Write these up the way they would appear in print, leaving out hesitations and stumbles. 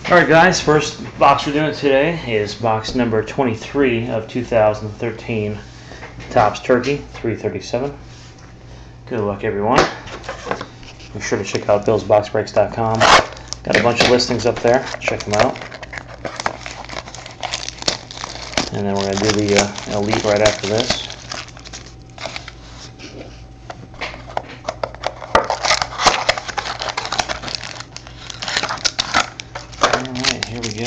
Alright guys, first box we're doing today is box number 23 of 2013 Topps Turkey 337. Good luck everyone. Be sure to check out Billsboxbreaks.com. Got a bunch of listings up there. Check them out. And then we're going to do the Elite right after this. Alright, here we go.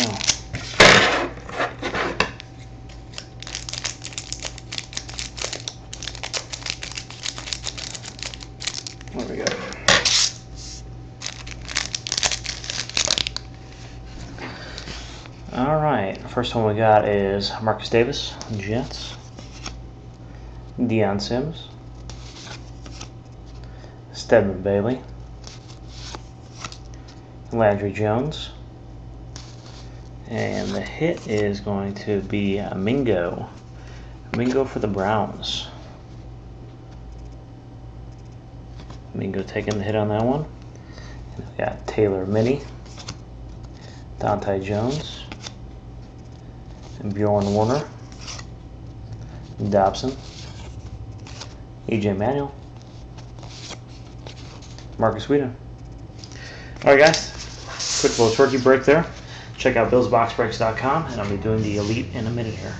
There we go. Alright, first one we got is Marcus Davis, Jets. Deion Sims. Stedman Bailey. Landry Jones. And the hit is going to be Mingo. Mingo for the Browns. Mingo taking the hit on that one. And we got Taylor Minnie. Dante Jones. And Bjorn Warner. Dobson. EJ Manuel. Marcus Whedon. Alright guys, quick little turkey break there. Check out BillsBoxBreaks.com, and I'll be doing the Elite in a minute here.